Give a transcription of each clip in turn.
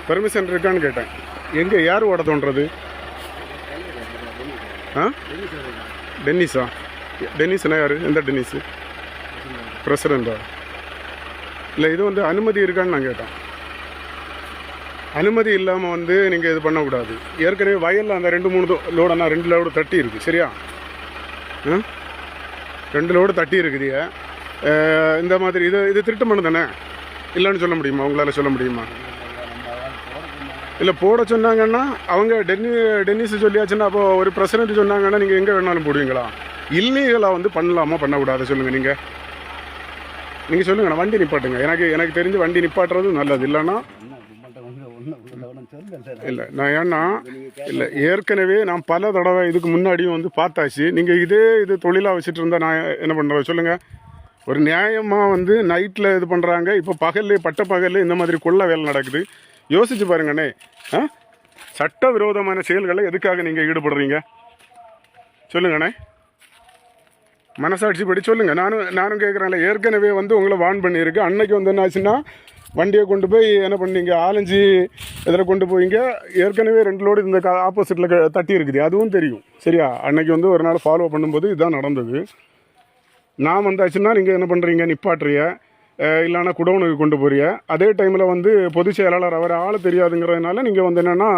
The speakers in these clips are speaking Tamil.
பெர்மிஷன் இருக்கான்னு கேட்டேன். எங்கே யார் ஓட தோன்றது? ஆ, டென்னிஸா? டென்னிஸ்னா யார்? எந்த டென்னிஸு? பிரசிடண்டா? இல்லை, இது வந்து அனுமதி இருக்கான்னு நான் கேட்டேன். அனுமதி இல்லாமல் வந்து நீங்கள் இது பண்ணக்கூடாது. ஏற்கனவே வயலில் அந்த 2-3 லோடுனா 2 லோடு தட்டி இருக்குது. சரியா? 2 லோடு தட்டி இருக்குது. இந்த மாதிரி இது திருட்டு மண்ணு தானே? இல்லைன்னு சொல்ல முடியுமா? உங்களால் சொல்ல முடியுமா? இல்லை, போட சொன்னாங்கன்னா அவங்க டென்னிஸ் சொல்லியாச்சுன்னா அப்போ ஒரு பிரசிடென்ட் சொன்னாங்கன்னா நீங்கள் எங்கே வேணாலும் போடுவீங்களா? இல்லீகலாக வந்து பண்ணலாமா பண்ணக்கூடாது சொல்லுங்கள். நீங்கள் சொல்லுங்கண்ணா. வண்டி நிப்பாட்டுங்க. எனக்கு தெரிஞ்சு வண்டி நிப்பாட்டுறது நல்லது. இல்லைன்னா இல்லை, நான் ஏன்னா இல்லை, ஏற்கனவே நான் பல தடவை இதுக்கு முன்னாடியும் வந்து பார்த்தாச்சு. நீங்கள் இது தொழிலாக வச்சுட்டு இருந்தால் நான் என்ன பண்ணுறது சொல்லுங்கள். ஒரு நியாயமாக வந்து நைட்டில் இது பண்ணுறாங்க. இப்போ பகல்லே பட்ட பகல்லே இந்த மாதிரி கொள்ள வேலை நடக்குது. யோசிச்சு பாருங்கண்ணே. சட்டவிரோதமான செயல்களை எதுக்காக நீங்கள் ஈடுபடுறீங்க சொல்லுங்கண்ணே? மனசாட்சி படி சொல்லுங்கள். நானும் கேட்குறேன்ல. ஏற்கனவே வந்து உங்களை வார்ன் பண்ணியிருக்கு. அன்னைக்கு வந்து என்ன ஆச்சுன்னா வண்டியை கொண்டு போய் என்ன பண்ணீங்க, ஆலஞ்சி இதில் கொண்டு போயிங்க. ஏற்கனவே 2 லோடு இந்த ஆப்போசிட்டில் தட்டி இருக்குது. அதுவும் தெரியும். சரியா? அன்னைக்கு வந்து ஒரு நாள் ஃபாலோ பண்ணும்போது இதுதான் நடந்தது. நான் வந்தாச்சுன்னா நீங்கள் என்ன பண்ணுறீங்க, நிப்பாட்டுறிய, இல்லைன்னா குடவுனுக்கு கொண்டு போறிய. அதே டைமில் வந்து பொதுச் செயலாளர் அவர் ஆள் தெரியாதுங்கிறதுனால நீங்கள் வந்து என்னென்னா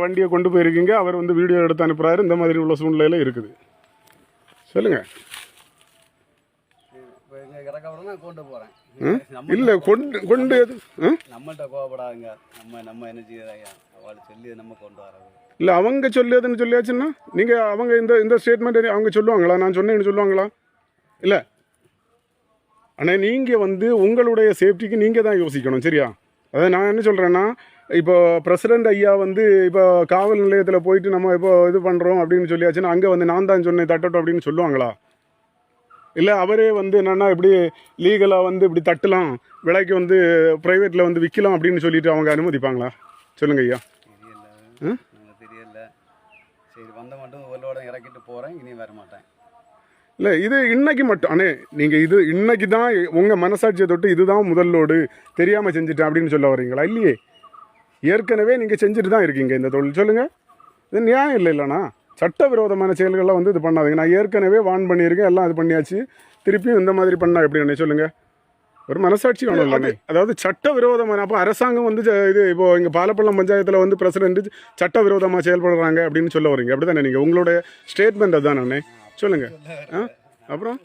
வண்டியை கொண்டு போயிருக்கீங்க. அவர் வந்து வீடியோ எடுத்து அனுப்புகிறாரு. இந்த மாதிரி உள்ள சூழ்நிலையில் இருக்குது. சொல்லுங்கள். இல்லை, கொண்டு நம்மள்கிட்ட கோவப்படாதுங்க. நம்ம என்ன செய்யறாங்க, அவளை சொல்லி நம்ம கொண்டு வரோம். இல்லை, அவங்க சொல்லியதுன்னு சொல்லியாச்சுன்னா நீங்கள் அவங்க இந்த ஸ்டேட்மெண்ட் அவங்க சொல்லுவாங்களா? நான் சொன்னேன்னு சொல்லுவாங்களா? இல்லை ஆனால் நீங்கள் வந்து உங்களுடைய சேஃப்டிக்கு நீங்கள் தான் யோசிக்கணும். சரியா? அதாவது நான் என்ன சொல்கிறேன்னா, இப்போ பிரசிடெண்ட் ஐயா வந்து இப்போ காவல் நிலையத்தில் போயிட்டு நம்ம இப்போ இது பண்ணுறோம் அப்படின்னு சொல்லியாச்சுன்னா அங்கே வந்து நான் தான் சொன்னேன் தட்டட்டும் அப்படின்னு சொல்லுவாங்களா? இல்லை, அவரே வந்து என்னென்னா இப்படி லீகலாக வந்து இப்படி தட்டலாம், விலைக்கு வந்து ப்ரைவேட்டில் வந்து விற்கலாம் அப்படின்னு சொல்லிட்டு அவங்க அனுமதிப்பாங்களா? சொல்லுங்க ஐயா. தெரியல. சரி, வந்த மட்டும் உள்ளோட இறக்கிட்டு போகிறேன், இனி வர மாட்டேன். இல்லை, இது இன்னைக்கு மட்டும் அண்ணே. நீங்கள் இது இன்னைக்கு தான் உங்கள் மனசாட்சியை தொட்டு இதுதான் முதல்லோடு தெரியாமல் செஞ்சுட்டேன் அப்படின்னு சொல்ல வரீங்களா? இல்லையே, ஏற்கனவே நீங்கள் செஞ்சுட்டு தான் இருக்கீங்க இந்த தொழில். சொல்லுங்கள். இது நியாயம் இல்லை. இல்லைண்ணா, சட்டவிரோதமான செயல்கள்லாம் வந்து இது பண்ணாதுங்க. நான் ஏற்கனவே வார்ன் பண்ணியிருக்கேன். எல்லாம் இது பண்ணியாச்சு. திருப்பியும் இந்த மாதிரி பண்ணால் எப்படி அண்ணே சொல்லுங்கள்? ஒரு மனசாட்சி வேணும் இல்லைண்ணே. அதாவது சட்டவிரோதமான அப்போ அரசாங்கம் வந்து இது இப்போ இங்கே பாலப்பள்ளம் பஞ்சாயத்தில் வந்து பிரசிடென்ட் சட்டவிரோதமாக செயல்படுறாங்க அப்படின்னு சொல்ல வரீங்க. அப்படி தானே நீங்கள் உங்களுடைய ஸ்டேட்மெண்ட் அதுதானே? சொல்லுங்கள். அப்புறம்